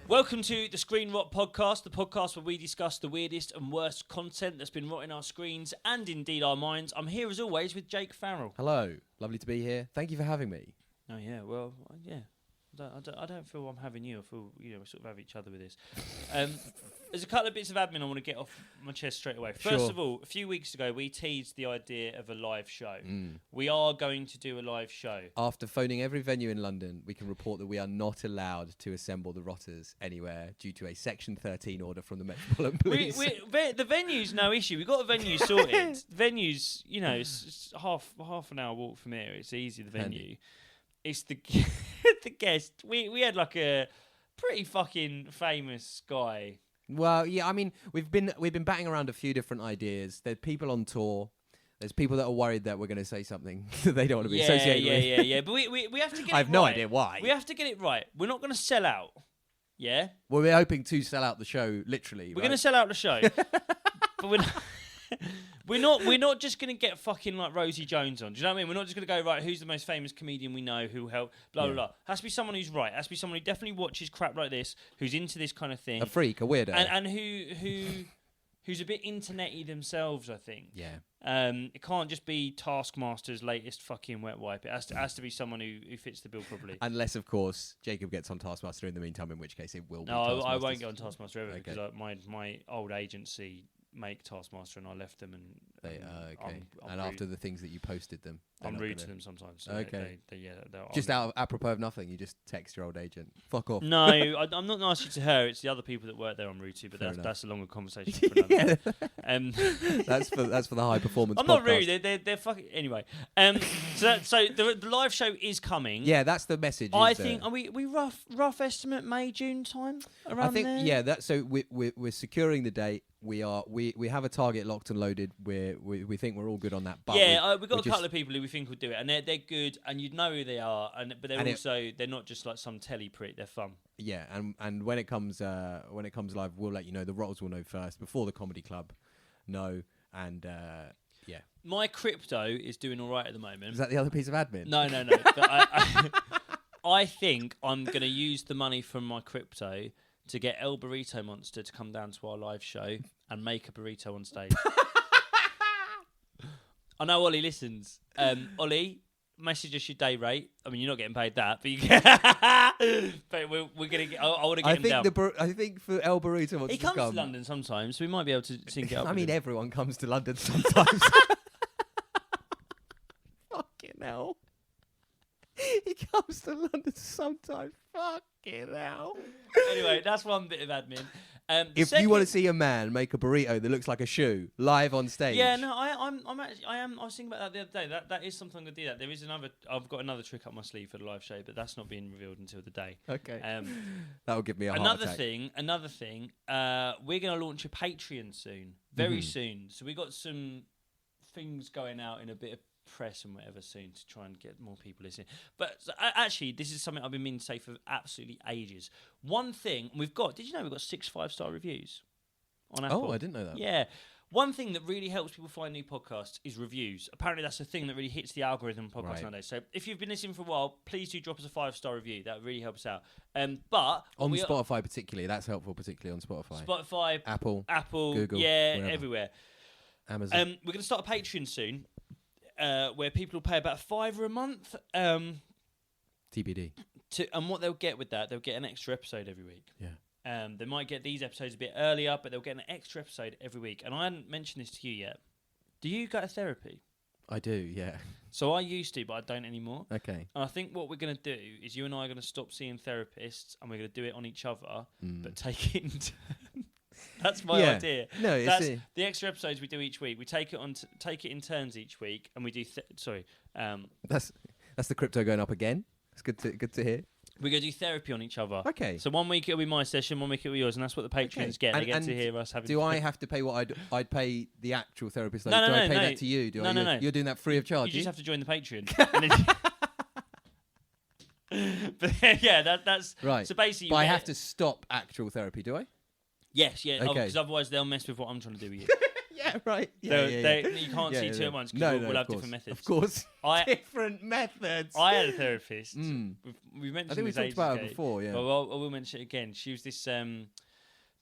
Welcome to the Screen Rot Podcast, the podcast where we discuss the weirdest and worst content that's been rotting our screens and indeed our minds. I'm here as always with Jake Farrell. Hello, lovely to be here. Thank you for having me. Oh yeah, well, yeah. I don't feel I'm having you. I feel we sort of have each other with this. There's a couple of bits of admin I want to get off my chest straight away. First of all, a few weeks ago we teased the idea of a live show. We are going to do a live show. After phoning every venue in London, we can report that we are not allowed to assemble the rotters anywhere due to a Section 13 order from the Metropolitan Police. The venue's no issue. We've got a venue sorted. Venue's, it's half an hour walk from here. It's easy, the venue. Handy. It's the the guest. We had like a pretty fucking famous guy. Well, yeah, I mean, we've been batting around a few different ideas. There's people on tour. There's people that are worried that we're going to say something that they don't want to be associated with. Yeah. But we have to get it right. I have no idea why. We have to get it right. We're not going to sell out. Yeah? Well, we're hoping to sell out the show, literally. We're going to sell out the show. But we're not just going to get fucking like Rosie Jones on. Do you know what I mean? We're not just going to go, right, who's the most famous comedian we know who will help, blah, blah, blah. Has to be someone who's right. Has to be someone who definitely watches crap like this, who's into this kind of thing. A freak, a weirdo. And who's a bit internety themselves, I think. Yeah. It can't just be Taskmaster's latest fucking wet wipe. It has to be someone who fits the bill properly. Unless, of course, Jacob gets on Taskmaster in the meantime, in which case it will be No, I won't get on Taskmaster ever Okay. because my old agency make Taskmaster and I left them and okay. I'm and after the things that you posted them, I'm rude to them sometimes. So Okay. they're Just apropos of nothing, you just text your old agent. Fuck off. No, I'm not nasty to her. It's the other people that work there I'm rude to, but that's a longer conversation for another time. That's for the high performance. I'm not rude. They're fucking anyway. So the live show is coming. Yeah, that's the message. I think are we rough estimate May June time around I think there? yeah. So we're securing the date. We have a target locked and loaded. We think we're all good on that. But we've got a couple of people who we think will do it, and they're good, and you'd know who they are, but they're not just like some telly prick. They're fun. Yeah, and when it comes live, we'll let you know. The Rotters will know first before the comedy club know, and yeah. My crypto is doing all right at the moment. Is that the other piece of admin? No. But I think I'm going to use the money from my crypto to get El Burrito Monster to come down to our live show and make a burrito on stage. I know Ollie listens. Ollie, message us your day rate. I mean, you're not getting paid that, but you get. But we're gonna get. I want to get him down. I think for El Burrito Monster He comes to London sometimes, so we might be able to sync it up. I mean, with him. everyone comes to London sometimes. Fucking hell. He comes to London sometimes. Fucking hell. Anyway, that's one bit of admin. If you want to see a man make a burrito that looks like a shoe live on stage, yeah, no, I was thinking about that the other day. That is something to do. That there is I've got another trick up my sleeve for the live show, but that's not being revealed until the day. Okay. That'll give me a heart attack. Another thing. We're going to launch a Patreon soon, very soon. So we got some things going out in a bit of press and whatever soon to try and get more people listening. But actually, this is something I've been meaning to say for absolutely ages. One thing did you know we've got 6 5-star reviews on Apple? Oh, I didn't know that. Yeah. One thing that really helps people find new podcasts is reviews. Apparently, that's a thing that really hits the algorithm of podcasts nowadays. So if you've been listening for a while, please do drop us a 5-star review. That really helps out. But on Spotify particularly, that's helpful, particularly on Spotify. Spotify, Apple, Google, wherever. everywhere. Amazon. We're going to start a Patreon soon. Where people will pay about $5 a month. TBD. And what they'll get with that, they'll get an extra episode every week. Yeah. They might get these episodes a bit earlier, but they'll get an extra episode every week. And I hadn't mentioned this to you yet. Do you go to therapy? I do, yeah. So I used to, but I don't anymore. Okay. And I think what we're going to do is you and I are going to stop seeing therapists, and we're going to do it on each other, but take it in turn. That's my idea. No, that's the extra episodes we do each week. We take it in turns each week, and we do. That's the crypto going up again. It's good to hear. We're going to do therapy on each other. Okay. So 1 week it'll be my session, 1 week it'll be yours, and that's what the Patreons get. They get to hear us having. Do I have to pay what I'd pay the actual therapist? Like, No, do I pay that to you? No. You're doing that free of charge. You just have to join the Patreon. But yeah, that's right. So basically, but I have to stop actual therapy, do I? Yes, yeah. Okay. Because otherwise they'll mess with what I'm trying to do with you. Yeah, right. You can't see two at once because we'll have different methods. Of course. Different methods. I had a therapist. We I mentioned think we this talked ages about ago, it before, yeah. But I will mention it again. She was this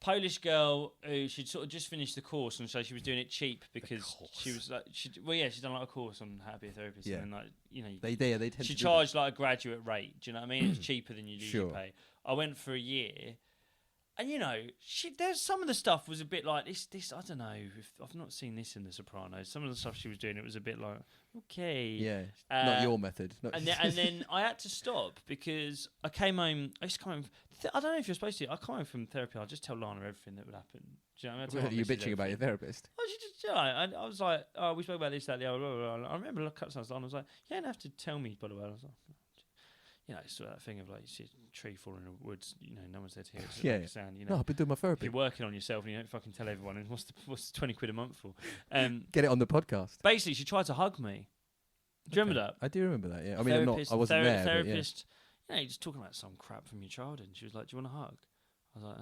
Polish girl who she'd sort of just finished the course, and so she was doing it cheap because she was like, she'd done like a course on how to be a therapist, and then, like, you know, they tend she to charged like a graduate rate. Do you know what I mean? It's cheaper than you usually Sure. pay. I went for a year. And you know, there's some of the stuff was a bit like this. I don't know. I've not seen this in The Sopranos. Some of the stuff she was doing, it was a bit like, okay, yeah, not your method. And then I had to stop because I came home. I used to come home. I don't know if you're supposed to. I come home from therapy. I'll just tell Lana everything that would happen. Do you know what I mean? You're bitching about your therapist. Oh, she just, I was like, oh, we spoke about this, that, the other. Blah, blah, blah. I remember a couple times. I was like, you don't have to tell me, by the way. I was like, you know, it's that thing of like, you see a tree falling in the woods, you know, no one's there to hear it. Yeah. Like a sound, you know. No, I've been doing my If therapy. you're working on yourself and you don't fucking tell everyone, and what's the 20 quid a month for? Get it on the podcast. Basically, she tried to hug me. Do you remember that? I do remember that, yeah. I mean, I wasn't there, therapist, but yeah. You know, just talking about some crap from your childhood. And she was like, do you want a hug? I was like,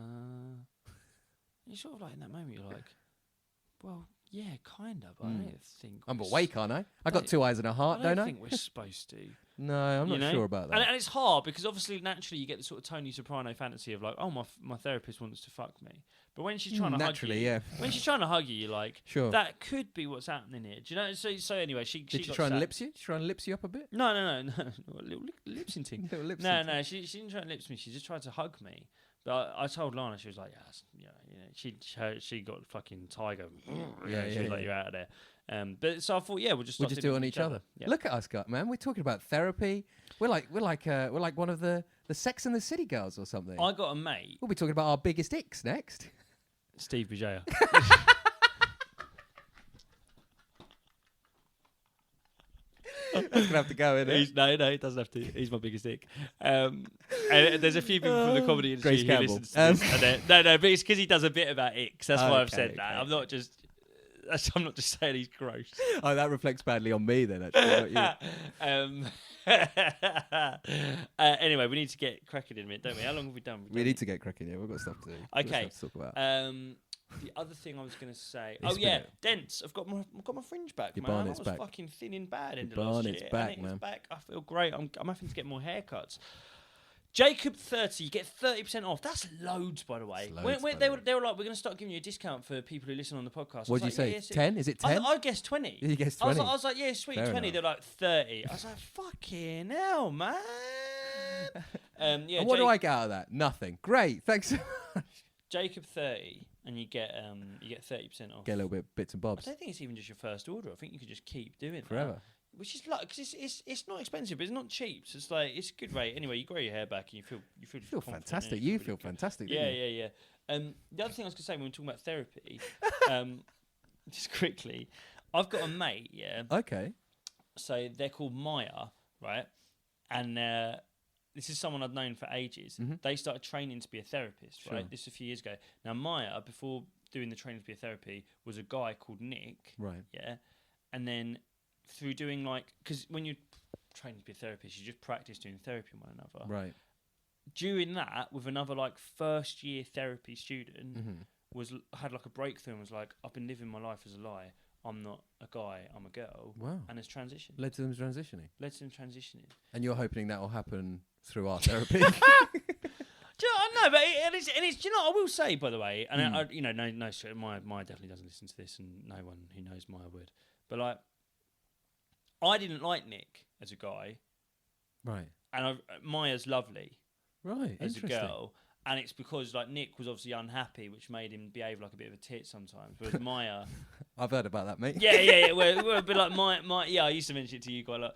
you sort of like, in that moment, you're like, well, yeah, kind of, but I don't think... I'm awake, aren't I? I got 2 eyes and a heart, don't I? I don't think we're supposed to. No, I'm not sure about that. And it's hard because obviously, naturally, you get the sort of Tony Soprano fantasy of like, oh, my therapist wants to fuck me. But when she's trying to hug you... yeah. When she's trying to hug you, you're like, sure, that could be what's happening here. Do you know? So anyway, she Did she got try and sad. lips you? Did she try and lips you up a bit? No. Little lips and ting. No, she didn't try and lips me. She just tried to hug me. But I told Lana, she was like, she got fucking tiger. She was like, you're out of there. But so I thought, we'll just do it on each other. Yeah. Look at us, man. We're talking about therapy. We're like one of the Sex and the City girls or something. I got a mate. We'll be talking about our biggest icks next. Steve Bujaya. That's gonna have to go in. No, it doesn't have to. He's my biggest dick. And there's a few people from the comedy industry who listen to this. No, but it's because he does a bit about icks. That's why I've said that. I'm not just saying he's gross. Oh, that reflects badly on me then, actually, not you. Anyway, we need to get cracking in a minute, don't we? How long have we done? We need to get cracking, yeah. We've got stuff to do. Okay. To talk about. The other thing I was going to say... dents. I've got my fringe back, Your man. barnet's I was back. fucking thinning bad in the Your last barnet's year. back, and man. It's back. I feel great. I'm having to get more haircuts. Jacob 30, you get 30% off. That's loads, by the way. They were like, we're going to start giving you a discount for people who listen on the podcast. What did you say? 10? Is it 10? I guessed 20. You guessed 20? I was like, yeah, sweet, Fair 20. enough. They're like 30. I was like, fucking hell, man. And what do I get out of that? Nothing. Great. Thanks so much. Jacob 30, and you get 30% off. Get a little bit bits and bobs. I don't think it's even just your first order. I think you could just keep doing it forever. Which is like, because it's not expensive, but it's not cheap. So it's like, it's a good rate. Anyway, you grow your hair back and you feel fantastic. You feel fantastic. Yeah. The other thing I was going to say when we were talking about therapy, just quickly, I've got a mate. Yeah. Okay. So they're called Maya, right? And this is someone I've known for ages. Mm-hmm. They started training to be a therapist, right? Sure. This is a few years ago. Now Maya, before doing the training to be a therapy, was a guy called Nick. Right. Yeah. And then through doing because when you train to be a therapist, you just practice doing therapy with one another. Right. During that, with another first year therapy student, had like a breakthrough and was like, I've been living my life as a lie. I'm not a guy, I'm a girl. Wow. And has transitioned. Led to them transitioning. And you're hoping that will happen through our therapy. Do you know, I know, but it's do you know what I will say, by the way, and my definitely doesn't listen to this, and no one who knows Maya would, but I didn't like Nick as a guy, right? And Maya's lovely, right? As a girl, and it's because Nick was obviously unhappy, which made him behave like a bit of a tit sometimes. Whereas Maya, I've heard about that, mate. Yeah. We're a bit like Maya. Yeah, I used to mention it to you quite a lot.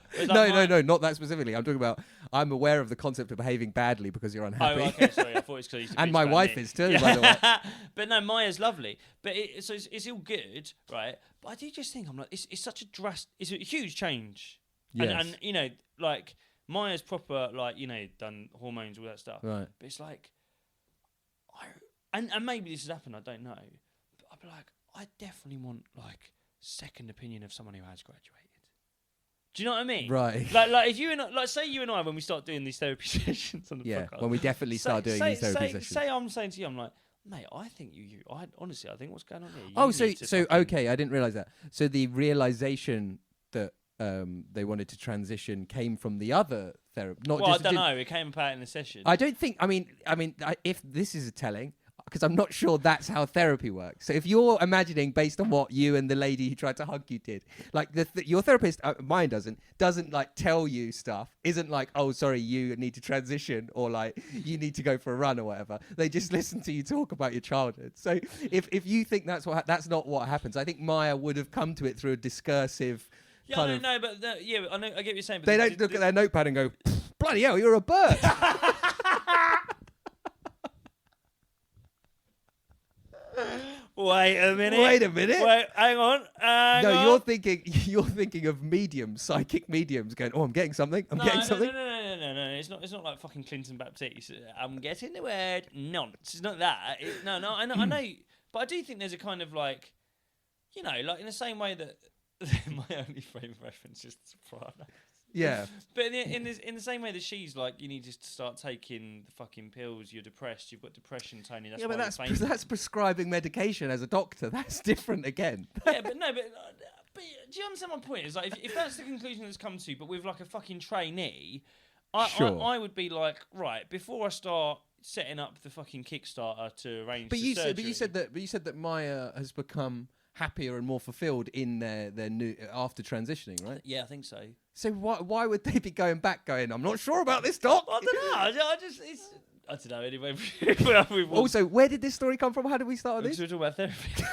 No, not that specifically. I'm talking about. I'm aware of the concept of behaving badly because you're unhappy. Oh, okay, sorry. I thought it's because I used to. And my wife is too, by the way. But no, Maya's lovely. But it's all good, right? But I do just think it's such a it's a huge change. Yes. And Maya's proper done hormones, all that stuff. Right. But it's and maybe this has happened, I don't know. But I'd be like, I definitely want second opinion of someone who has graduated. Do you know what I mean? Right. If you and say you and I, when we start doing these therapy sessions on the podcast, when we definitely start doing these therapy sessions. Say I'm saying to you, I'm like, Mate, I think honestly, I think what's going on here. Okay, I didn't realize that. So the realization that they wanted to transition came from the other therapy. I don't know. It came about in the session. I don't think. If this is a telling, because I'm not sure that's how therapy works. So if you're imagining based on what you and the lady who tried to hug you did, like your therapist, mine doesn't like tell you stuff. Isn't like, oh, sorry, you need to transition, or like you need to go for a run or whatever. They just listen to you talk about your childhood. So if you think that's not what happens. I think Maya would have come to it through a discursive. Yeah, I know, but I know. I get what you're saying. But they don't look at their notepad and go, bloody hell, you're a bird. Wait a minute. Wait, hang on. You're thinking of mediums, psychic mediums, going, "Oh, I'm getting something. I'm getting something." No. It's not like fucking Clinton Baptiste. I'm getting the word nonce. It's not that. I know, but I do think there's a kind of like, like in the same way that my only frame of reference is The Sopranos. Yeah. But in the same way that she's like, you need to start taking the fucking pills. You're depressed. You've got depression, Tony. That's but that's prescribing medication as a doctor. That's different again. Yeah, but do you understand my point? It's like if that's the conclusion that's come to, but with like a fucking trainee, I would be like, right, before I start setting up the fucking Kickstarter to arrange. But you said that Maya has become happier and more fulfilled in their new after transitioning, right? Yeah, I think so. So why would they be going back? Going, I'm not sure about this, doc. I don't know. I don't know. Anyway. Also, where did this story come from? How did we start this? We're talking about therapy.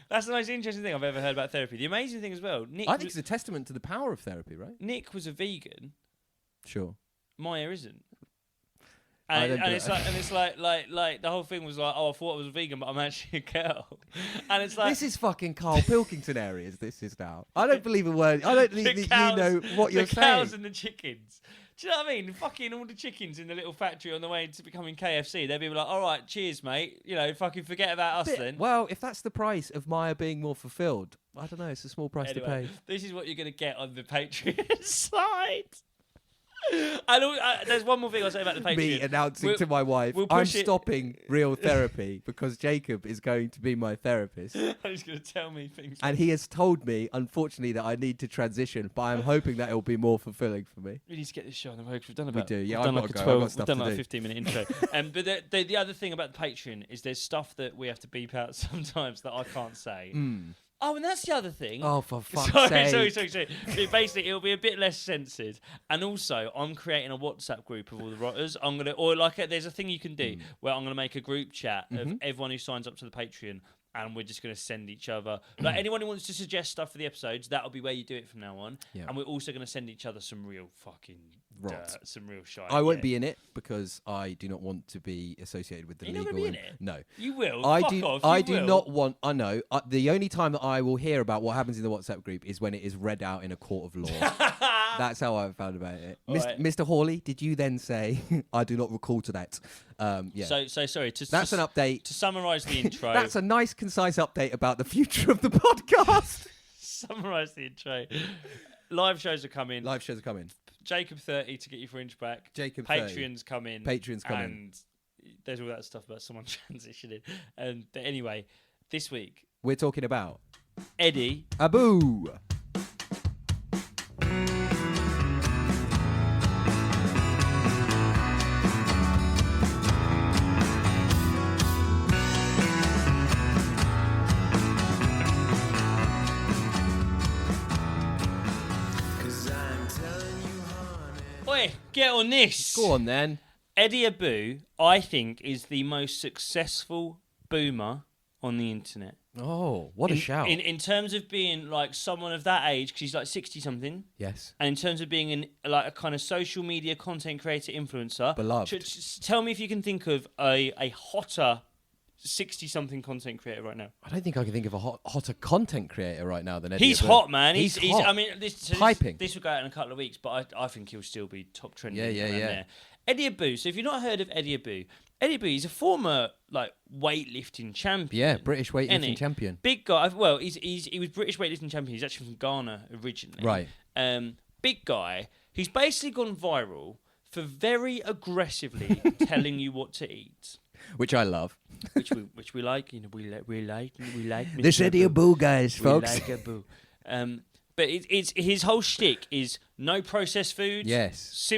That's the most interesting thing I've ever heard about therapy. The amazing thing as well, I think it's a testament to the power of therapy, right? Nick was a vegan. Sure. Maya isn't. And it's like the whole thing was like, oh, I thought I was a vegan, but I'm actually a girl. And it's like, this is fucking Carl Pilkington areas. This is now. I don't believe a word. I don't believe that you know what you're saying. The cows and the chickens. Do you know what I mean? Fucking all the chickens in the little factory on the way to becoming KFC. They'd be like, all right, cheers, mate. Fucking forget about us then. Well, if that's the price of Maya being more fulfilled, I don't know. It's a small price to pay. This is what you're going to get on the Patreon side. There's one more thing I'll say about the Patreon. Me announcing to my wife, I'm stopping real therapy because Jacob is going to be my therapist. He's going to tell me things. And he has told me, unfortunately, that I need to transition, but I'm hoping that it will be more fulfilling for me. We need to get this show on the road because we've done about... We do, yeah. We've done like a 15-minute intro. But the other thing about the Patreon is there's stuff that we have to beep out sometimes that I can't say. Oh, and that's the other thing. Oh, for fuck's sake. Sorry. Basically, it'll be a bit less censored. And also, I'm creating a WhatsApp group of all the rotters. There's a thing you can do where I'm going to make a group chat of everyone who signs up to the Patreon, and we're just going to send each other. Like, anyone who wants to suggest stuff for the episodes, that'll be where you do it from now on. Yeah. And we're also going to send each other some real fucking some real shite. I won't be in it because I do not want to be associated with the legal. You're not going to be in it? No. You will. I do not want... I know. The only time that I will hear about what happens in the WhatsApp group is when it is read out in a court of law. That's how I've found about it. Mr. Hawley, did you then say, I do not recall to that? Yeah. So sorry. That's an update. To summarise the intro. That's a nice, concise update about the future of the podcast. Summarise the intro. Live shows are coming. Jacob 30 to get you 4 inch back. Jacob Patreon's 30. Patreon's coming. And there's all that stuff about someone transitioning. But anyway, this week we're talking about Eddie Abbew. Get on this. Go on then. Eddie Abbew, I think, is the most successful boomer on the internet. Oh, what a shout. In terms of being like someone of that age, because he's like 60 something. Yes. And in terms of being a kind of social media content creator influencer. Beloved. Tell me if you can think of a hotter 60-something content creator right now. I don't think I can think of a hotter content creator right now than Eddie. He's hot, man. He's hot. I mean, piping. This will go out in a couple of weeks, but I think he'll still be top trending. Yeah. There. Eddie Abbew. So if you've not heard of Eddie Abbew, he's a former like weightlifting champion. Yeah, British weightlifting champion. Big guy. Well, he was British weightlifting champion. He's actually from Ghana originally. Right. Big guy. He's basically gone viral for very aggressively telling you what to eat. which I love. which we like. You know, we like. This Eddie Abbew guys, folks. We like Abbew. But it's his whole shtick is no processed food. Yes.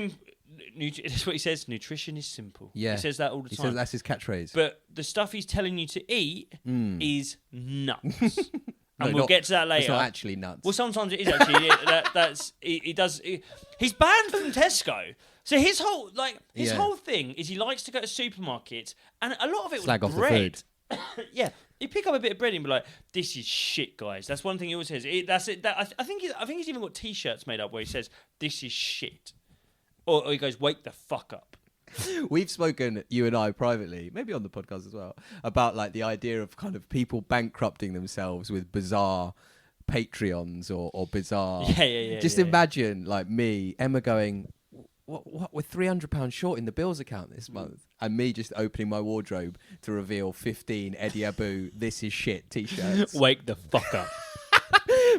That's what he says. Nutrition is simple. Yeah. He says that all the time. He says that's his catchphrase. But the stuff he's telling you to eat is nuts. No, and we'll get to that later. It's not actually nuts. Well, sometimes it is actually. He's banned from Tesco. So his whole thing is he likes to go to supermarkets, and a lot of it Slag was off the bread. food. Yeah, he pick up a bit of bread and be like, "This is shit, guys." That's one thing he always says. That's it. I think he's even got T-shirts made up where he says, "This is shit," or he goes, "Wake the fuck up." We've spoken, you and I, privately, maybe on the podcast as well, about like the idea of kind of people bankrupting themselves with bizarre Patreons or bizarre. Just imagine like me, Emma going, what? We're £300 short in the bills account this month, and me just opening my wardrobe to reveal 15 Eddie Abbew "This is shit" T-shirts. Wake the fuck up.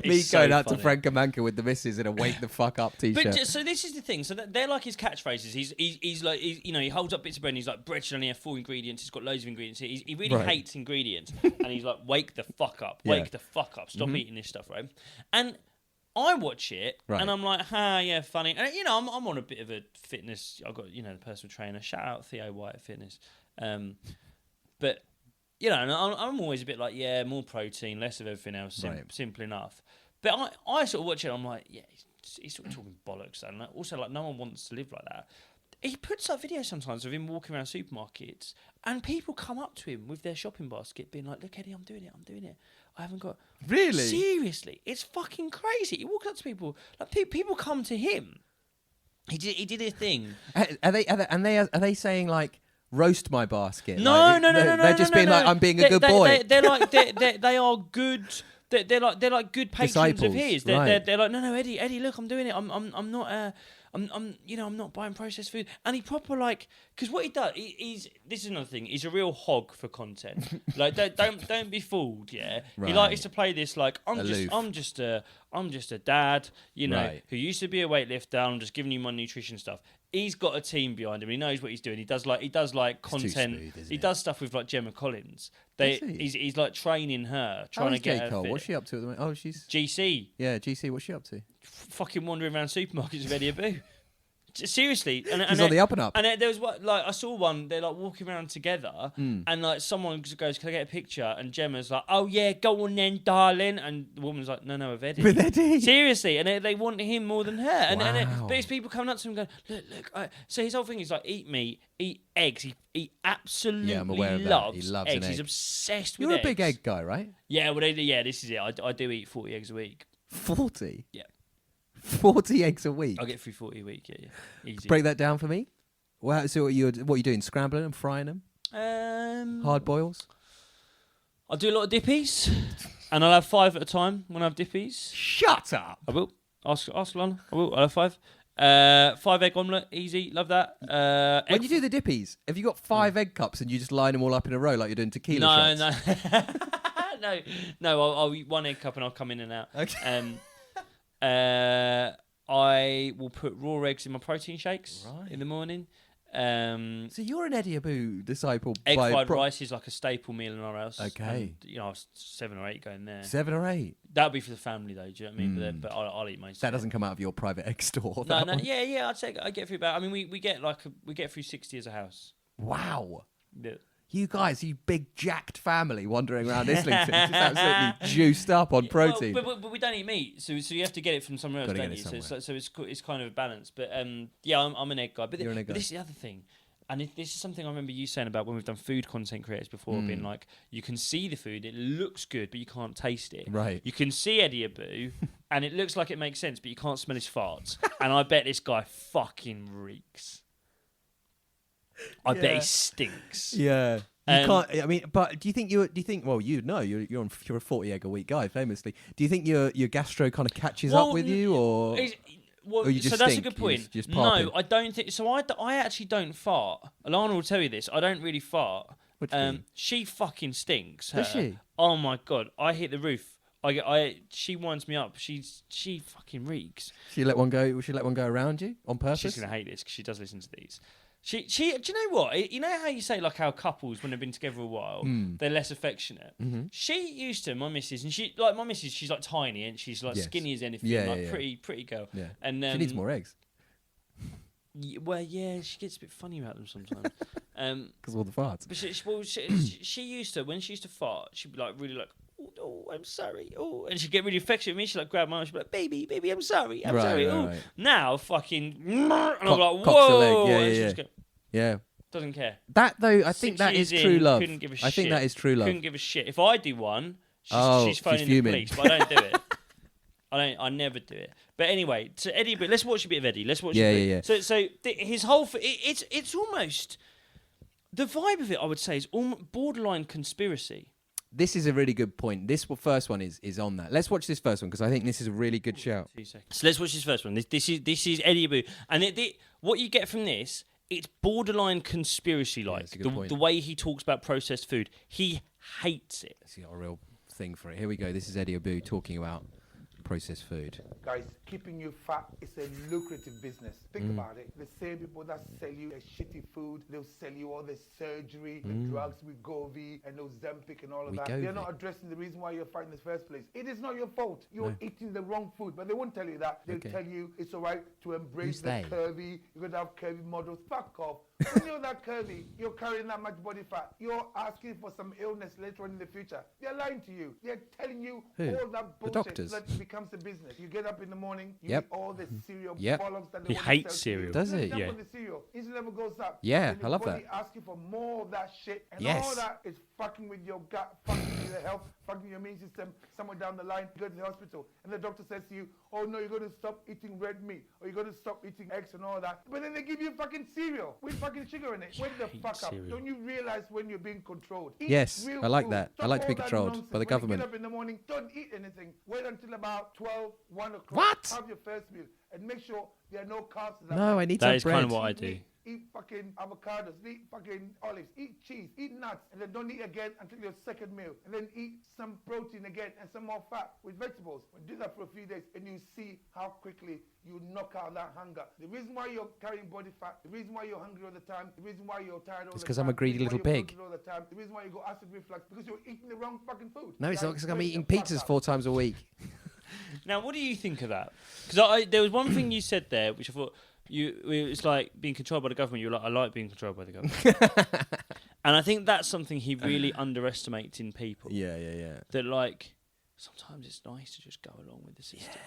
Me It's going so out funny. to Francomanca with the missus in a "Wake the fuck up" T-shirt. But so this is the thing. So they're like his catchphrases. He's like, he holds up bits of bread and he's like, bread should only have 4 ingredients. It's got loads of ingredients. He really hates ingredients. And he's like, wake the fuck up. Wake the fuck up. Stop eating this stuff, right? And I watch it and I'm like, yeah, funny. And, you know, I'm on a bit of a fitness. I've got, you know, the personal trainer. Shout out Theo White at Fitness. But, you know, and I'm always a bit like, yeah, more protein, less of everything else. Simple enough. But I sort of watch it and I'm like, yeah, he's sort of talking bollocks. And also, like, no one wants to live like that. He puts up videos sometimes of him walking around supermarkets and people come up to him with their shopping basket being like, look, Eddie, I'm doing it. I haven't got... Really? Seriously. It's fucking crazy. He walks up to people. Like, people come to him. He did his thing. Are they saying like, roast my basket? No. They're just being like, I'm being a good boy. They're like, they are good... They're like good patrons Disciples, of his. They're like, no, Eddie, look, I'm doing it. I'm not I'm not buying processed food. And he proper like, because what he does, this is another thing. He's a real hog for content. Like, don't be fooled. Yeah, he likes to play this like, I'm just a dad, you know, who used to be a weightlifter. I'm just giving you my nutrition stuff. He's got a team behind him. He knows what he's doing. He does like content. Smooth, he does stuff with like Gemma Collins. He's like training her, trying to get her Cole? fit. What's she up to at the moment? Oh, she's GC. Yeah, GC. What's she up to? Fucking wandering around supermarkets with Eddie Abbew. Seriously, and she's on the up and up. And there was I saw one. They're like walking around together, and like someone goes, "Can I get a picture?" And Gemma's like, "Oh yeah, go on then, darling." And the woman's like, "No, with Eddie." With Eddie. Seriously, and they want him more than her. Wow. But it's people coming up to him going, "Look." So his whole thing is like, eat meat, eat eggs. He absolutely I'm aware of that. loves He loves eggs. an egg. He's obsessed with You're eggs. a big egg guy, right? Yeah, well, this is it. I do eat 40 eggs a week. 40. Yeah. 40 eggs a week. I get through 40 a week. Yeah. Easy. Break that down for me. Well, so what are you doing? Scrambling them, frying them? Hard boils? I'll do a lot of dippies, and I'll have 5 at a time when I have dippies. Shut up. I will. Ask Lon. I will. I'll have 5. 5 egg omelette, easy. Love that. When you do the dippies, have you got 5 egg cups and you just line them all up in a row like you're doing tequila shots? No. I'll eat 1 egg cup and I'll come in and out. Okay. I will put raw eggs in my protein shakes in the morning. So you're an Eddie Abbew disciple. Egg fried rice is like a staple meal in our house. Okay. And, I was 7 or 8 going there. 7 or 8? That'll be for the family though, do you know what I mean? But I'll eat most. That doesn't come out of your private egg store. No. Yeah. I'd say I get through about. I mean, we get through 60 as a house. Wow. Yeah. You guys, you big jacked family wandering around Islington, just absolutely juiced up on protein. Well, but we don't eat meat, so you have to get it from somewhere else, don't you? So it's kind of a balance. But yeah, I'm an egg guy. But You're an egg guy. This is the other thing, and this is something I remember you saying about when we've done food content creators before, being like, you can see the food, it looks good, but you can't taste it. Right. You can see Eddie Abbew, and it looks like it makes sense, but you can't smell his farts. And I bet this guy fucking reeks. I bet he stinks. Yeah. You can't. I mean, but do you think? Well, you're a 40 egg a week guy, famously. Do you think your gastro kind of catches up with you, or you just so that's a stink? good point. Just no, I don't think so. I actually don't fart. Alana will tell you this. I don't really fart. What do you mean? She fucking stinks. Does she? Oh my god! I hit the roof. She winds me up. She fucking reeks. Will she let one go around you on purpose? She's gonna hate this because she does listen to these. She. Do you know what? You know how you say like how couples when they've been together a while, they're less affectionate. Mm-hmm. She used to, my missus, and she's like tiny and she's like skinny as anything, pretty girl. Yeah. And she needs more eggs. Well, yeah, she gets a bit funny about them sometimes. Because all the farts. But she used to, when she used to fart, she'd be like really like, oh, I'm sorry. Oh, and she'd get really affectionate with me. She'd like grab my arm. She'd be like, baby, I'm sorry. I'm sorry. Right. Now, fucking, and I'm like, whoa. Yeah. Doesn't care. That though, I think that is true love. Couldn't give a shit. I think that is true love. Couldn't give a shit. If I do one, she's phoning the police, but I don't do it. I never do it. But anyway, to Eddie, but let's watch a bit of Eddie. Let's watch. Yeah. So his whole it's almost the vibe of it. I would say is borderline conspiracy. This is a really good point. This first one is on that. Let's watch this first one because I think this is a really good shout. 2 seconds. So let's watch this first one. This is Eddie Abbew, and what you get from this, it's borderline conspiracy like the way he talks about processed food. He hates it. He's got a real thing for it. Here we go. This is Eddie Abbew talking about processed food. Guys, keeping you fat is a lucrative business. Think about it. The same people that sell you a shitty food, they'll sell you all the surgery, the drugs with Wegovy and Ozempic and all of that. They're not addressing the reason why you're fat in the first place. It is not your fault. You're eating the wrong food, but they won't tell you that. They'll tell you it's all right to embrace the curvy. You're going to have curvy models. Fuck off. When you're that curvy, you're carrying that much body fat. You're asking for some illness later on in the future. They're lying to you. They're telling you all that bullshit. The doctors. So that it becomes a business. You get up in the morning, you eat all the cereal bollocks that they He hates cereal. Does he? Yeah. The cereal. His level goes up. Yeah, I love that. Asking for more of that shit, and all that is fucking with your gut, fucking with your health, fucking with your immune system. Somewhere down the line, you go to the hospital, and the doctor says to you, "Oh no, you're going to stop eating red meat, or you're going to stop eating eggs and all that." But then they give you fucking cereal with fucking sugar in it. Wake the fuck up! Don't you realize when you're being controlled? Eat I like food. that. Stop I like to be all that controlled nonsense. by the When government. you get up in the morning, don't eat anything. Wait until about 12, 1 o'clock. What? Have your first meal, and make sure there are no carbs. No, I need that some is bread. kind of what I do. Eat fucking avocados, eat fucking olives, eat cheese, eat nuts, and then don't eat again until your second meal. And then eat some protein again and some more fat with vegetables. Do that for a few days and you see how quickly you knock out that hunger. The reason why you're carrying body fat, the reason why you're hungry all the time, the reason why you're tired all the time. It's because I'm a greedy little pig. All the time, the reason why you got acid reflux, because you're eating the wrong fucking food. No, it's not because I'm eating pizzas 4 times a week. Now, what do you think of that? Because there was one thing you said there, which I thought it's like being controlled by the government. You're like, I like being controlled by the government, and I think that's something he really underestimates in people. Yeah. That like sometimes it's nice to just go along with the system. Yeah.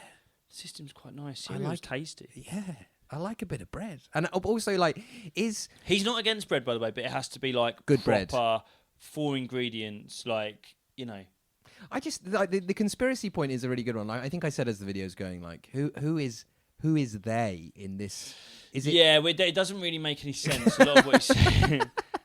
The system's quite nice. Cereal's tasty. Yeah. I like a bit of bread, and also like he's not against bread, by the way, but it has to be like good bread, 4 ingredients, like I just like the conspiracy point is a really good one. I think I said as the video's going, like who is they in this? Is it? Yeah, it doesn't really make any sense. A lot of what he's saying.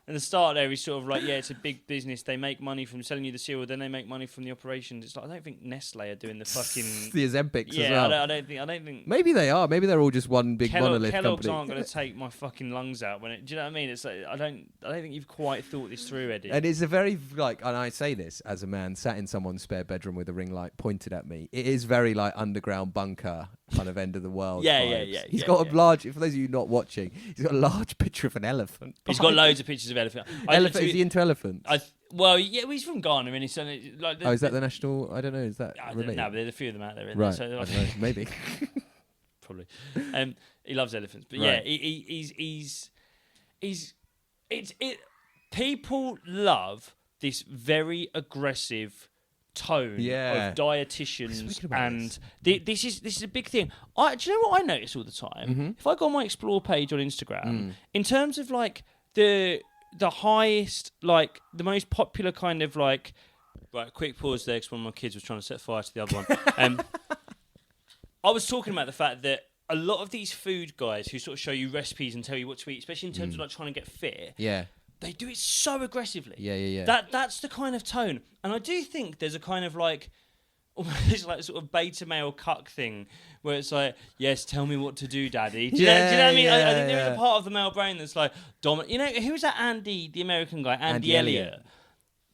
At the start there, he's sort of like, yeah, it's a big business. They make money from selling you the cereal, then they make money from the operations. It's like, I don't think Nestle are doing the fucking the Ozempics as well. I don't think. Maybe they are. Maybe they're all just one big monolith Kellogg's company. aren't going to take my fucking lungs out when it. Do you know what I mean? It's like I don't think you've quite thought this through, Eddie. And it's a very and I say this as a man sat in someone's spare bedroom with a ring light pointed at me. It is very like underground bunker kind of end of the world. Yeah. He's got a large. For those of you not watching, he's got a large picture of an elephant. He's got loads of pictures of elephant. Is he into elephants? He's from Ghana, and he's like. Is that the national? I don't know. Is that related? No, but there's a few of them out there. Right. So, I don't know. Maybe. Probably. He loves elephants, but right. People love this very aggressive tone of dietitians, and this is a big thing. Do you know what I notice all the time? Mm-hmm. If I go on my explore page on Instagram, in terms of like the highest, like the most popular kind of like, right, quick pause there because one of my kids was trying to set fire to the other one. I was talking about the fact that a lot of these food guys who sort of show you recipes and tell you what to eat, especially in terms of like trying to get fit, they do it so aggressively. Yeah. That's the kind of tone, and I do think there's a kind of like, almost like sort of beta male cuck thing where it's like, yes, tell me what to do, daddy. Do you know what I mean? I think there is a part of the male brain that's like dominant. You know, who was that Andy, the American guy, Andy Elliott?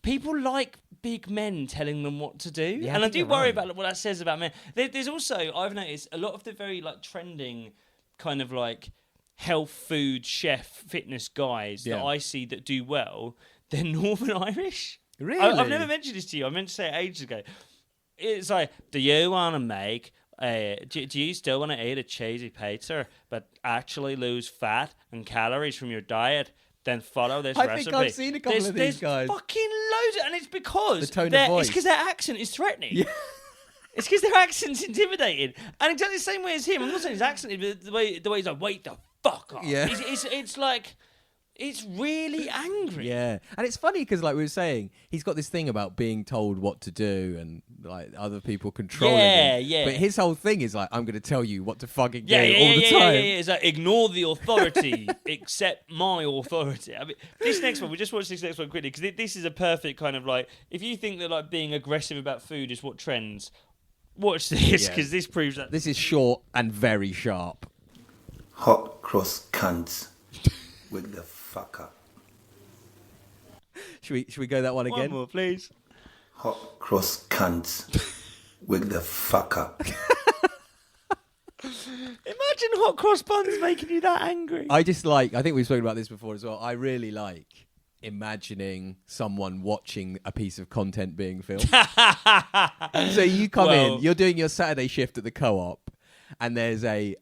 People like big men telling them what to do, and I do worry about what that says about men. There's also, I've noticed, a lot of the very like trending kind of like health food chef fitness guys that I see that do well, they're Northern Irish. Really? I've never mentioned this to you. I meant to say it ages ago. It's like, do you want to make do you still want to eat a cheesy pizza but actually lose fat and calories from your diet? Then follow this recipe. I think I've seen a couple of these guys. There's fucking loads, and it's because the tone of voice. It's because their accent is threatening. Yeah. It's because their accent's intimidating, and exactly the same way as him. I'm not saying his accent, but the way he's like, wait the fuck up. Yeah. It's like. It's really angry. Yeah. And it's funny because, like we were saying, he's got this thing about being told what to do and, like, other people controlling him. Yeah. But his whole thing is, like, I'm going to tell you what to fucking do all the time. Yeah. It's like, ignore the authority, accept my authority. I mean, this next one, we just watched this next one quickly because this is a perfect kind of, like, if you think that, like, being aggressive about food is what trends, watch this because this proves that. This is short and very sharp. Hot cross cunts with the fuck up. Should we go that one again? One more, please. Hot cross cunts with the fuck up. Imagine hot cross buns making you that angry. I think we've spoken about this before as well. I really like imagining someone watching a piece of content being filmed. So you come in, you're doing your Saturday shift at the Co-op, and there's a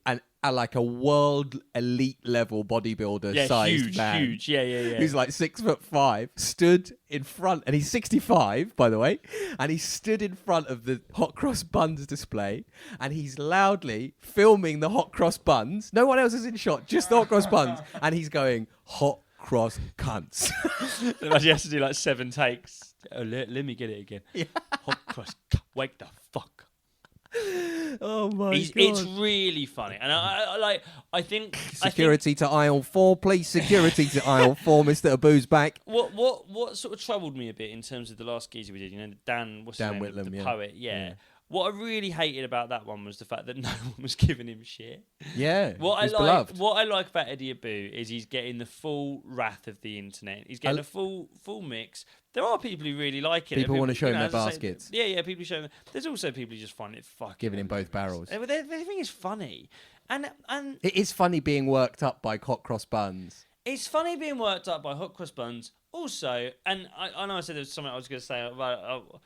like a world elite level bodybuilder sized man. Huge. Yeah. Who's like 6'5", stood in front, and he's 65, by the way, and he stood in front of the hot cross buns display, and he's loudly filming the hot cross buns. No one else is in shot, just the hot cross buns, and he's going, hot cross cunts. He has to do like 7 takes. Oh, let me get it again. Yeah. Hot cross, wake the fuck. Oh my god! It's really funny, and I think security to aisle 4, please. Security to aisle 4, Mr. Abbew's back. What sort of troubled me a bit in terms of the last geezer we did, you know, Dan Whitlam, the poet, yeah. What I really hated about that one was the fact that no one was giving him shit. Yeah, what I like about Eddie Abbew is he's getting the full wrath of the internet. He's getting a full mix. There are people who really like it. People want to show him their baskets. Yeah, people show him. There's also people who just find it fucking giving him both barrels. They think it's funny, and it is funny being worked up by hot cross buns. It's funny being worked up by hot cross buns. Also, and I know I said there was something I was going to say about.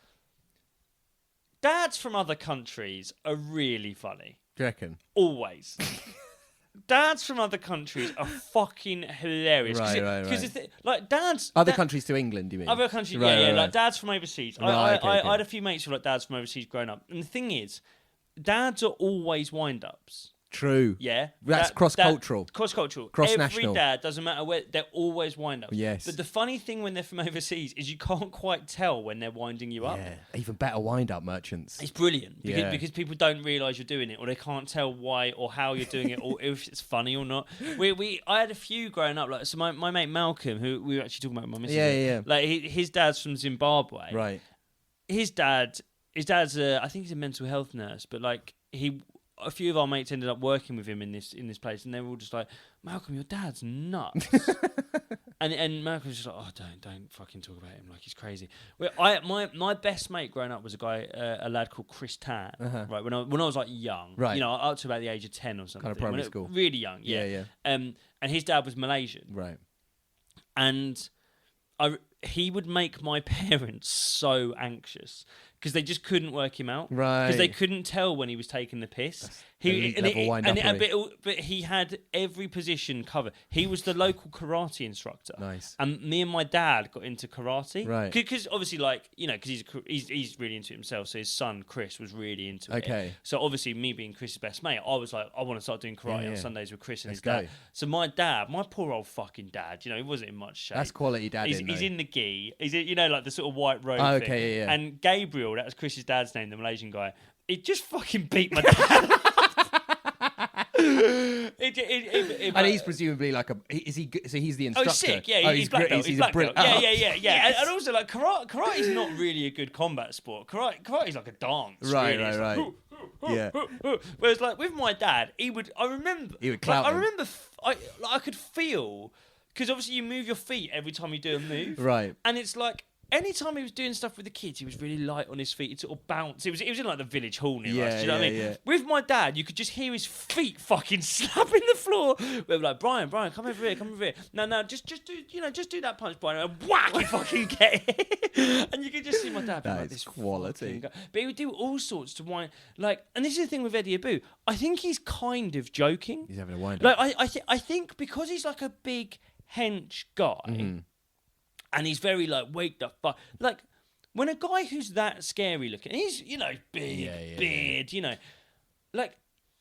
Dads from other countries are really funny. Do you reckon? Always. Dads from other countries are fucking hilarious. Right. Like dads... Other countries to England, you mean? Other countries, right. Like dads from overseas. Right, I had a few mates who were like dads from overseas growing up. And the thing is, dads are always wind-ups. True. Yeah. That's cross-cultural. Cross-cultural. Cross-national. Every dad, doesn't matter where, they're always wind-ups. Yes. But the funny thing when they're from overseas is you can't quite tell when they're winding you up. Yeah. Even better wind-up merchants. It's brilliant because people don't realise you're doing it, or they can't tell why or how you're doing it, or if it's funny or not. I had a few growing up. Like, so my mate Malcolm, who we were actually talking about, my missus. Yeah. Like his dad's from Zimbabwe. Right. His dad's I think he's a mental health nurse, but like a few of our mates ended up working with him in this place, and they were all just like, Malcolm, your dad's nuts. and Malcolm's just like, oh, don't fucking talk about him, like he's crazy. Well, my best mate growing up was a guy, a lad called Chris Tan, right? When I was like young, right? You know, up to about the age of 10 or something, kind of primary school, really young, yeah. And his dad was Malaysian, right? And he would make my parents so anxious because they just couldn't work him out. Right. Because they couldn't tell when he was taking the piss. But he had every position covered. He was the local karate instructor. Nice. And me and my dad got into karate. Right. Because obviously, like, you know, because he's really into it himself. So his son, Chris, was really into it. Okay. So obviously, me being Chris's best mate, I was like, I want to start doing karate on Sundays with Chris and his dad. So my poor old fucking dad, you know, he wasn't in much shape. That's quality dad. He's in the gi. He's in, you know, like the sort of white robe thing. Okay, yeah. And Gabriel, that was Chris's dad's name, the Malaysian guy. It just fucking beat my dad. And he's presumably like is he? So he's the instructor. Oh, he's sick. Yeah, he's black belt. He's black belt. Yeah. Yes. And also, like karate's not really a good combat sport. Karate's like a dance. Right. Yeah. Whereas, like with my dad, he would clout him. I remember. I could feel, because obviously you move your feet every time you do a move. Right. And it's like, anytime he was doing stuff with the kids, he was really light on his feet. He'd sort of bounce. It was in like the village hall near us. Do you know what I mean? Yeah. With my dad, you could just hear his feet fucking slapping the floor. We were like, Brian, come over here, No, just do that punch, Brian. And whack, you fucking get it. And you could just see my dad be That like, is this quality. But he would do all sorts to whine. Like, and this is the thing with Eddie Abbew. I think he's kind of joking. He's having a wind Like, I think because he's like a big hench guy, and he's very like, wake the fuck, like. When a guy who's that scary looking, he's, big, beard, like,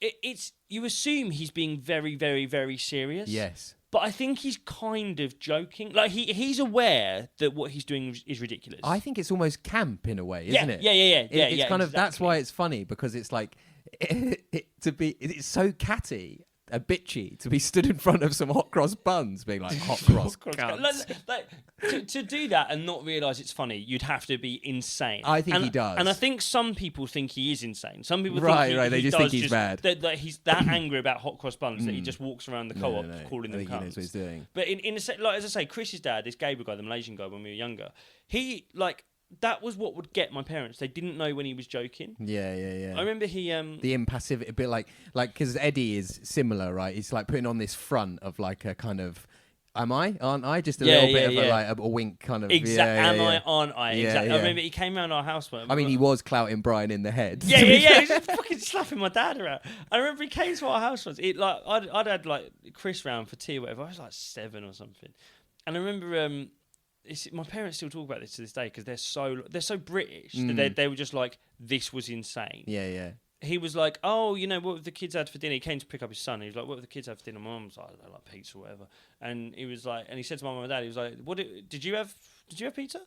it's, you assume he's being very, very, very serious. Yes. But I think he's kind of joking. Like, he's aware that what he's doing is ridiculous. I think it's almost camp in a way, isn't it? Yeah. It's kind of, exactly. that's why it's funny, because it's like, it's so catty. A bitchy to be stood in front of some hot cross buns, being like hot cross cunts. Like, to do that and not realise it's funny, you'd have to be insane. I think he does, and I think some people think he is insane. Some people right, think they just think he's mad. That he's that angry about hot cross buns that he just walks around the co-op calling them I think cunts. he knows what he's doing. But like as I say, Chris's dad, this Gabriel guy, the Malaysian guy, when we were younger, he like. That was what would get my parents. They didn't know when he was joking. Yeah. I remember he the impassivity, a bit like because Eddie is similar, right? He's like putting on this front of like a kind of, aren't I? Just a little bit of a wink kind of. Exactly. Aren't I? Yeah, exactly. yeah. I remember he came round our house. I mean, he was clouting Brian in the head. Yeah. He was just fucking slapping my dad around. I remember he came to our house once. I'd had like Chris round for tea or whatever. I was like 7 or something, and I remember my parents still talk about this to this day because they're so British that they were just like, this was insane. Yeah. He was like, oh, what have the kids had for dinner? He came to pick up his son. He was like, what have the kids had for dinner? My mum was like, I like pizza or whatever. And he was like, and he said to my mum and dad, he was like, did you have pizza?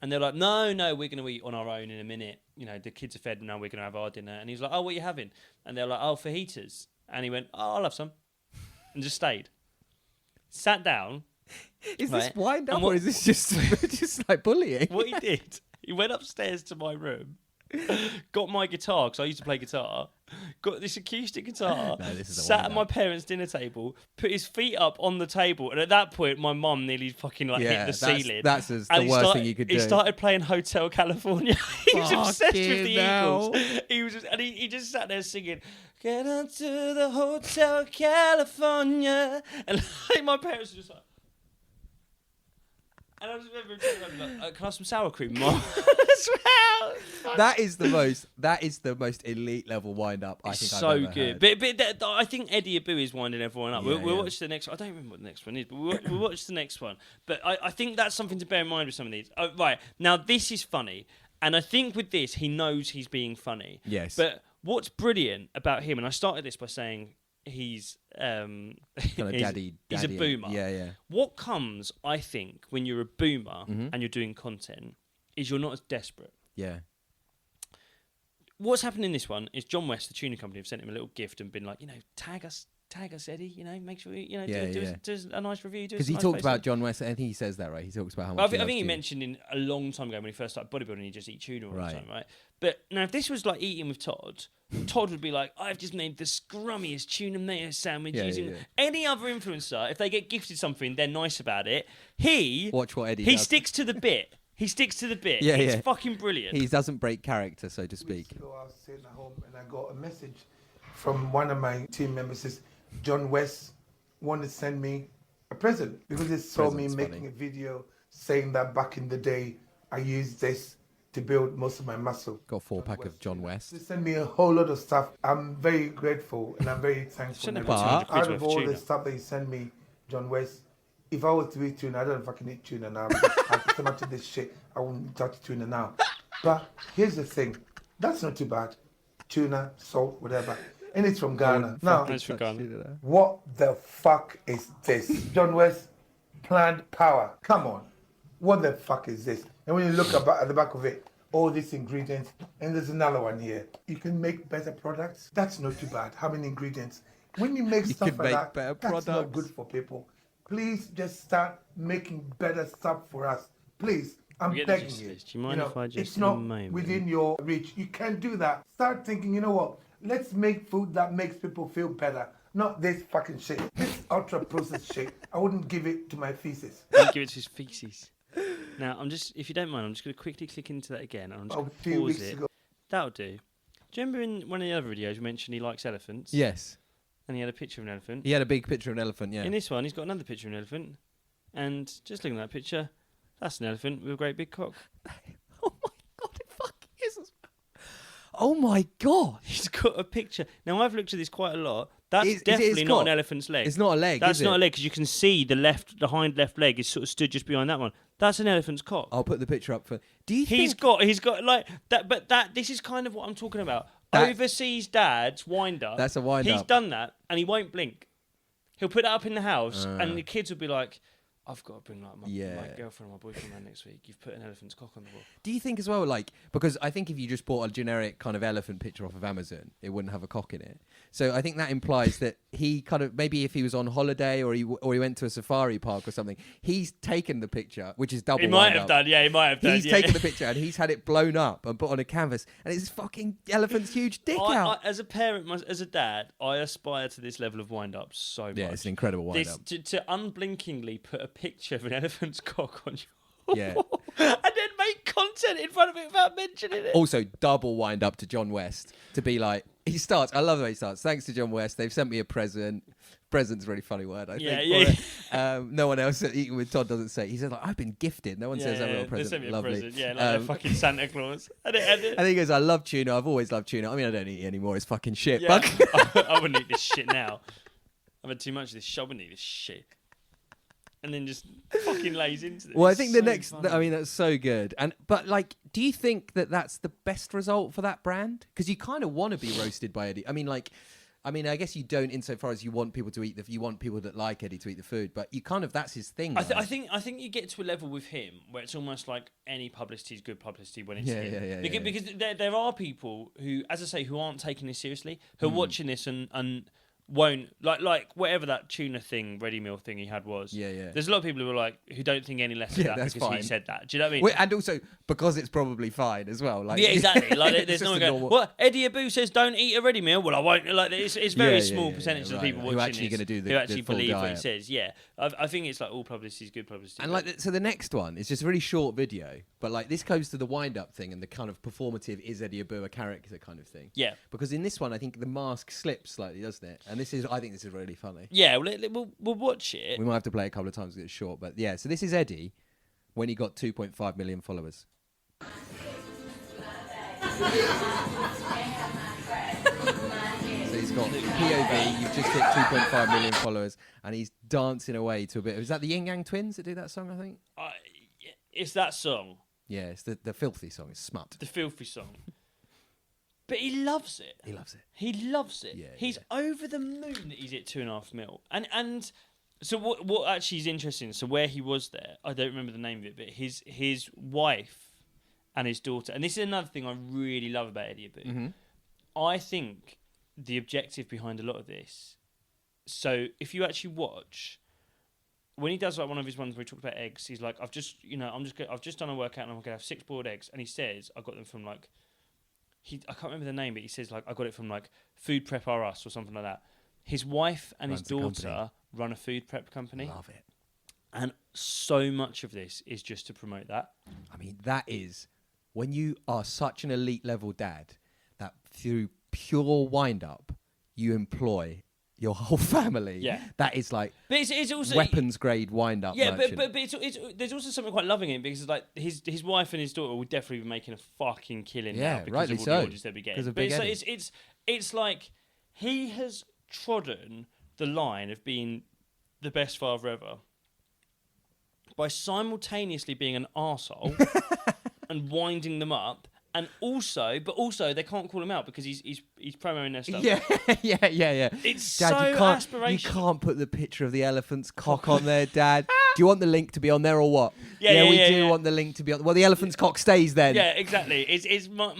And they're like, no, we're going to eat on our own in a minute. The kids are fed and now we're going to have our dinner. And he was like, oh, what are you having? And they're like, oh, fajitas. And he went, oh, I'll have some. And just stayed. Sat down. Is this wind up or is this just like bullying? What he did, he went upstairs to my room, got my guitar, because I used to play guitar, got this acoustic guitar, sat at my parents' dinner table, put his feet up on the table, and at that point, my mum nearly fucking hit the ceiling. That's the worst thing you could do. He started playing Hotel California. He was obsessed with the Eagles. He was he just sat there singing, get on to the Hotel California. And like, my parents were just like, and I just remember telling them, can I have some sour cream, Mum? As well. That is the most elite level wind up I think I've ever good. heard. But I think Eddie Abbew is winding everyone up. Yeah, we'll watch the next one. I don't remember what the next one is, but we'll watch the next one. But I think that's something to bear in mind with some of these. Right, now this is funny. And I think with this, he knows he's being funny. Yes. But what's brilliant about him, and I started this by saying he's kind of daddy. He's a boomer. Yeah. What comes, I think, when you're a boomer and you're doing content is you're not as desperate. Yeah. What's happened in this one is John West, the tuna company, have sent him a little gift and been like, tag us, Eddie. Make sure we, do us a nice review. Because he talked about John West. I think he says that, right? He talks about how much. I think he mentioned in a long time ago when he first started bodybuilding, he just eat tuna all the time, right? But now, if this was like eating with Todd would be like, I've just made the scrummiest tuna mayo sandwich using any other influencer. If they get gifted something, they're nice about it. Watch what Eddie does. He sticks to the bit. Yeah, it's fucking brilliant. He doesn't break character, so to speak. I was sitting at home and I got a message from one of my team members. Says John West wanted to send me a present because he saw me making a video saying that back in the day I used this to build most of my muscle. Got a 4-pack of John West. They sent me a whole lot of stuff. I'm very grateful and I'm very thankful. Out of all the stuff that you sent me, John West, if I was to eat tuna, I don't fucking eat tuna now. After so much of this shit, I wouldn't touch tuna now. But here's the thing. That's not too bad. Tuna, salt, whatever. And it's from Ghana. Now, what the fuck is this? John West, plant power. Come on. What the fuck is this? And when you look at the back of it, all these ingredients, and there's another one here. You can make better products. That's not too bad. How many ingredients? When you make stuff like that, that's not good for people. Please just start making better stuff for us. Please, I'm begging you. Do you mind if I just it's not within your reach. You can't do that. Start thinking, you know what? Let's make food that makes people feel better. Not this fucking shit. This ultra processed shit. I wouldn't give it to my feces. I'd give it to his feces. Now, if you don't mind, I'm just going to quickly click into that again, and I'm just going A few to pause weeks it. ago. That'll do. Do you remember in one of the other videos you mentioned he likes elephants? Yes. And he had a picture of an elephant. He had a big picture of an elephant, yeah. In this one, he's got another picture of an elephant. And just looking at that picture, that's an elephant with a great big cock. Oh my God, it fucking is as well. Oh my God. He's got a picture. Now, I've looked at this quite a lot. That's Is it definitely his not cock? an elephant's leg. It's not a leg, That's is not it? a leg, because you can see the hind left leg is sort of stood just behind that one. That's an elephant's cock. I'll put the picture up for... Do you He's think... got like that, but this is kind of what I'm talking about. That- Overseas dads wind up. That's a wind He's up. done that, and he won't blink. He'll put it up in the house, and the kids will be like, "I've got to bring like my girlfriend or my boyfriend around next week. You've put an elephant's cock on the wall." Do you think as well, like, because I think if you just bought a generic kind of elephant picture off of Amazon, it wouldn't have a cock in it. So I think that implies that he kind of, maybe if he was on holiday or he went to a safari park or something, he's taken the picture, which is double. He might have done, yeah. He might have done. He's taken the picture and he's had it blown up and put on a canvas, and it's fucking elephant's huge dick out. As a parent, as a dad, I aspire to this level of wind up so much. Yeah, it's an incredible wind up. To unblinkingly put a picture of an elephant's cock on your Yeah. wall and then make content in front of it without mentioning it. Also, double wind up to John West to be like, he starts, I love the way he starts. Thanks to John West, they've sent me a present. Present's a really funny word, I think. Yeah. No one else at Eating with Todd doesn't say. He says, like, I've been gifted. No one says I've got a present. They sent me Lovely. a present. Yeah, like a fucking Santa Claus. And he goes, I love tuna. I've always loved tuna. I mean, I don't eat it anymore. It's fucking shit. Yeah, But I wouldn't eat this shit now. I've had too much of this. I wouldn't eat this shit. And then just fucking lays into this. Well, I think the So next... funny. I mean, that's so good. But, like, do you think that that's the best result for that brand? Because you kind of want to be roasted by Eddie. I mean, I guess you don't insofar as you want people to eat you want people that like Eddie to eat the food, but you kind of, that's his thing. I think you get to a level with him where it's almost like any publicity is good publicity when it's him. Because there are people who, as I say, who aren't taking this seriously, who are watching this and won't like whatever that tuna thing, ready meal thing he had was. Yeah. There's a lot of people who are like who don't think any less of that because fine. he said that. Do you know what I mean? Well, and also because it's probably fine as well. Like, yeah, exactly. Like there's just no one a going. normal- What Eddie Abbew says, don't eat a ready meal. Well, I won't. Like it's very small percentage of right, people right. Who watching actually this gonna do the- who actually the full believe what he diet. says. Yeah, I think it's like all publicity is good publicity. And like, so the next one is just a really short video, but like this goes to the wind-up thing and the kind of performative is Eddie Abbew a character kind of thing. Yeah. Because in this one, I think the mask slips slightly, doesn't it? And I think this is really funny. Yeah, we'll watch it. We might have to play it a couple of times because it's short, but yeah. So this is Eddie when he got 2.5 million followers. So he's got POV, you've just hit 2.5 million followers, and he's dancing away to a bit. Is that the Yin Yang Twins that do that song, I think? It's that song. Yeah, it's the filthy song. It's smut. The filthy song. But he loves it. He loves it. He loves it. Yeah, he's over the moon that he's at 2.5 mil. And so what actually is interesting, so where he was there, I don't remember the name of it, but his wife and his daughter, and this is another thing I really love about Eddie Abbew. Mm-hmm. I think the objective behind a lot of this, so if you actually watch, when he does like one of his ones where he talks about eggs, he's like, I've just done a workout and I'm gonna have 6 boiled eggs, and he says I got them from like, I can't remember the name, but he says like I got it from like Food Prep R Us or something like that. His wife and Runs his daughter run a food prep company. Love it. And so much of this is just to promote that. I mean, that is when you are such an elite level dad that through pure wind up you employ your whole family. Yeah. That is like But it's also weapons grade wind up. Yeah, merchant. but it's there's also something quite loving in it because like his wife and his daughter will definitely be making a fucking killing now because rightly of all so. the orders they'll be getting. Because of But Big Eddie. it's like he has trodden the line of being the best father ever by simultaneously being an arsehole and winding them up. And also they can't call him out because he's promoting their stuff. Yeah. It's Dad, so you aspirational. can't put the picture of the elephant's cock on there, Dad. Do you want the link to be on there or what? Yeah, we do want the link to be on. Well, the elephant's cock stays then. Yeah, exactly. It's my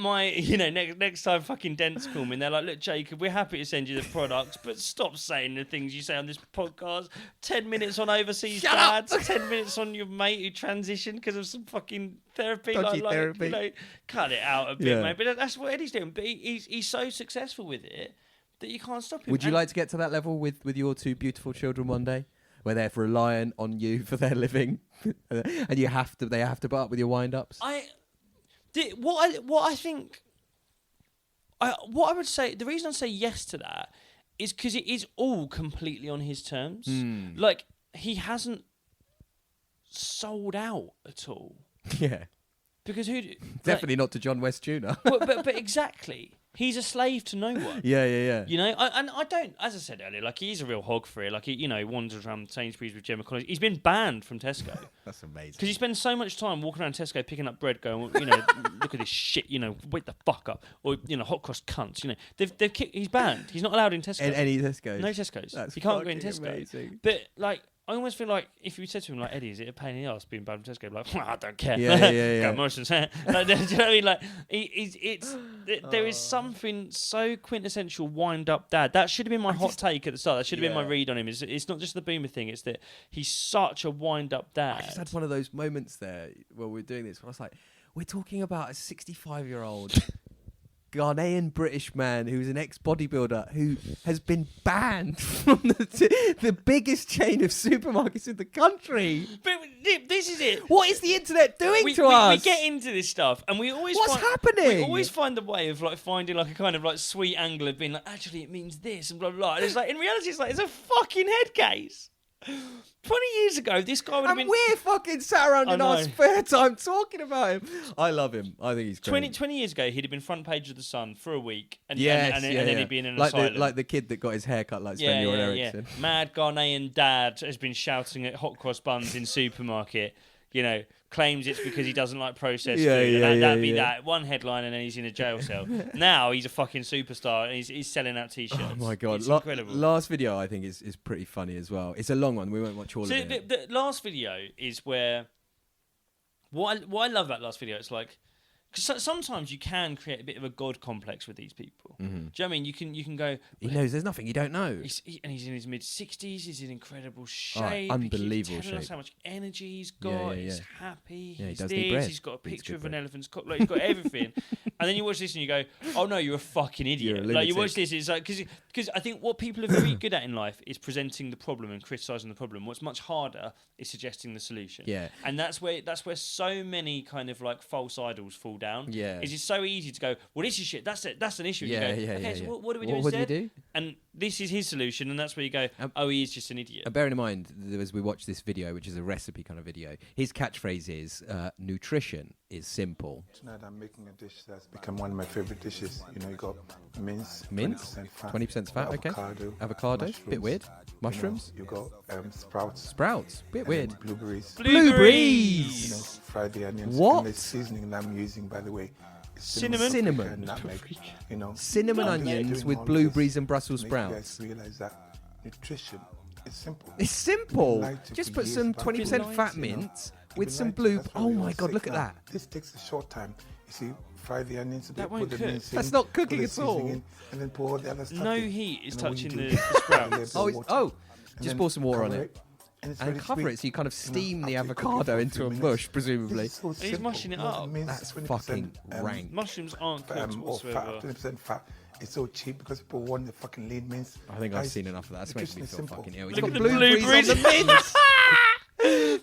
next time fucking dents call me and they're like, look, Jacob, we're happy to send you the products, but stop saying the things you say on this podcast. 10 minutes on overseas Shut dads, up. 10 minutes on your mate who transitioned because of some fucking therapy. Dodgy like, therapy. You know, cut it out a bit, Yeah. mate. But that's what Eddie's doing. But he's so successful with it that you can't stop him. Would you And- like to get to that level with your 2 beautiful children one day? where they're reliant on you for their living, and they have to put up with your wind-ups? What I would say, the reason I say yes to that is because it is all completely on his terms. Like, he hasn't sold out at all. Yeah. Because definitely not to John West Jr. but exactly. He's a slave to no one. Yeah. You know, and I don't, as I said earlier, like, he's a real hog for it. Like, he wanders around Sainsbury's with Gemma Collins. He's been banned from Tesco. That's amazing. Because he spends so much time walking around Tesco picking up bread, going, look at this shit, wake the fuck up. Or, hot cross cunts, They've he's banned. He's not allowed in Tesco. Any Tesco's? No Tesco's. That's he can't go in fucking Tesco. amazing. But, like, I almost feel like if you said to him, like, Eddie, is it a pain in the ass being banned from Tesco? Like, I don't care. Yeah. Go Morrison's. Like, do you know what I mean? Like, there is something so quintessential wind-up dad. That should have been my hot take at the start. That should have been my read on him. It's not just the boomer thing. It's that he's such a wind-up dad. I just had one of those moments there while we were doing this where I was like, we're talking about a 65-year-old Ghanaian British man who's an ex-bodybuilder who has been banned from the biggest chain of supermarkets in the country. But this is it. What is the internet doing to us? We get into this stuff, and we always happening? We always find the way of like finding like a kind of like sweet angle of being like, actually, it means this and blah blah. And it's like in reality, it's a fucking head case. 20 years ago, this guy would have been... we're fucking sat around in our spare time talking about him. I love him. I think he's great. 20 years ago, he'd have been front page of The Sun for a week. And then he'd be in an asylum. Like the kid that got his hair cut like Sven-Göran Eriksson. Yeah. Mad Ghanaian dad has been shouting at hot cross buns in supermarket, claims it's because he doesn't like processed food. That'd be that. One headline and then he's in a jail cell. Now he's a fucking superstar and he's selling out T-shirts. Oh my God. It's incredible. Last video I think is pretty funny as well. It's a long one. We won't watch all of it. The last video is where... What I love about last video, it's like... Because sometimes you can create a bit of a god complex with these people. Mm-hmm. Do you know what I mean? You can go... He knows there's nothing you don't know. He's in his mid-60s. He's in incredible shape. Unbelievable he's telling shape. us how much energy he's got. He's happy. Yeah, he he's does this. need bread. He's got a picture of an bread. elephant's cock. Like, he's got everything. And then you watch this and you go, oh no, you're a fucking idiot. Like, you watch this, it's like... Because I think what people are very good at in life is presenting the problem and criticising the problem. What's much harder is suggesting the solution. Yeah. And that's where so many kind of like false idols fall down. Yeah. It's so easy to go, well, this is shit. That's it. That's an issue. Yeah, you go, okay, so what do we do What instead? do we do? And this is his solution, and that's where you go, oh, he is just an idiot. And bearing in mind, as we watch this video, which is a recipe kind of video, his catchphrase is, nutrition is simple. Tonight I'm making a dish that's become one of my favorite dishes. You got mince? 20% fat, okay. Avocado, mushrooms, bit weird. Mushrooms. You got sprouts. Bit weird. Blueberries. Fried the onions. What? And the seasoning that I'm using, by the way, is Cinnamon. and nutmeg. Cinnamon onions with blueberries and Brussels sprouts. You guys realize that nutrition is simple. It's simple. Lied to Just for put years some about 20% it. fat You know, mince I've with been some lied to. blue. That's why Oh we're my all God, sick look at now. that. This takes a short time. You see, fry the onions a bit, That put won't the cook. mince in, That's not put cooking the at seasoning all. in, and then pour all the other stuff No in. heat is And then when touching you the do- sprouts. Just then pour some water on cover it. And And cover it so you kind of steam the after you cook it avocado for a into few a minutes. mush, presumably. This is so He's simple. mushing it You know, up. mince, That's 20%, fucking rank. Mushrooms aren't cooked or fat, whatsoever. 20% fat. It's so cheap because people want the fucking lean mince. I think I've Guys, seen enough of that. That's making me nutrition feel is simple. fucking ill. He's Look got at the blueberries on the mince.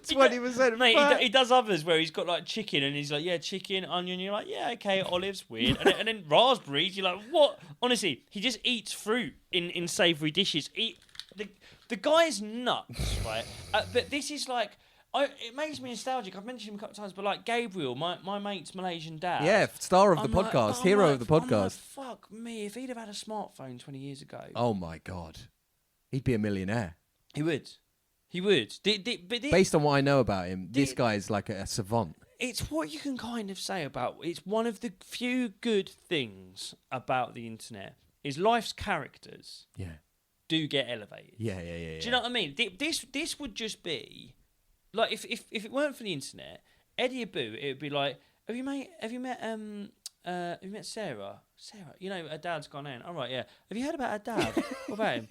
20% Mate, fat. he does others where he's got like chicken and he's like, yeah, chicken, onion. You're like, yeah, okay, olives, weird. And then raspberries. You're like, what? Honestly, he just eats fruit in savoury dishes. The guy's nuts, right? But this is like, it makes me nostalgic. I've mentioned him a couple of times, but like Gabriel, my mate's Malaysian dad. Yeah, star of the I'm like- podcast, I'm hero like- of the I'm like, podcast. fuck me, if he'd have had a smartphone 20 years ago, Oh my God. He'd be a millionaire. he would. He would. Based on what I know about him, this guy is like a savant. It's what you can kind of say about. It's one of the few good things about the internet is life's characters Yeah. do get elevated. Yeah. Do you know what I mean? This would just be like if it weren't for the internet, Eddie Abbew, it would be like, have you met Sarah? Sarah, her dad's gone in. All right, yeah. Have you heard about her dad? What about him?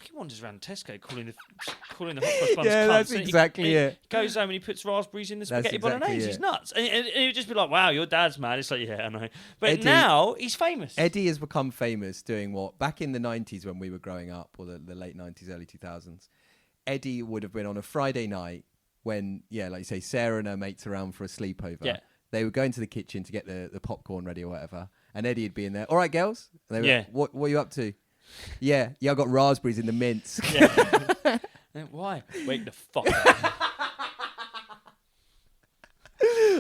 He wanders around Tesco calling the hot cross buns Yeah, cunts. that's And exactly it. Goes home and he puts raspberries in the spaghetti exactly bolognese. it. He's nuts. And it would just be like, wow, your dad's mad. It's like, yeah, I know. But Eddie- now he's famous. Eddie has become famous doing what? Back in the 90s when we were growing up, or the late 90s, early 2000s, Eddie would have been on a Friday night when, like you say, Sarah and her mates around for a sleepover. Yeah. They would go into the kitchen to get the popcorn ready or whatever. And Eddie would be in there. All right, girls. And they were, what are you up to? Yeah, I got raspberries in the mints. Yeah. Why? Wake the fuck up.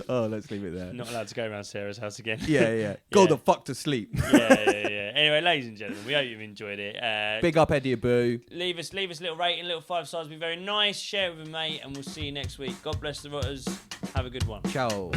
Oh, let's leave it there. Not allowed to go around Sarah's house again. Yeah. Go the fuck to sleep. Yeah. Anyway, ladies and gentlemen, we hope you've enjoyed it. Big up Eddie Abbew. Leave us a little rating, little 5 stars. Be very nice. Share it with a mate, and we'll see you next week. God bless the Rotters. Have a good one. Ciao.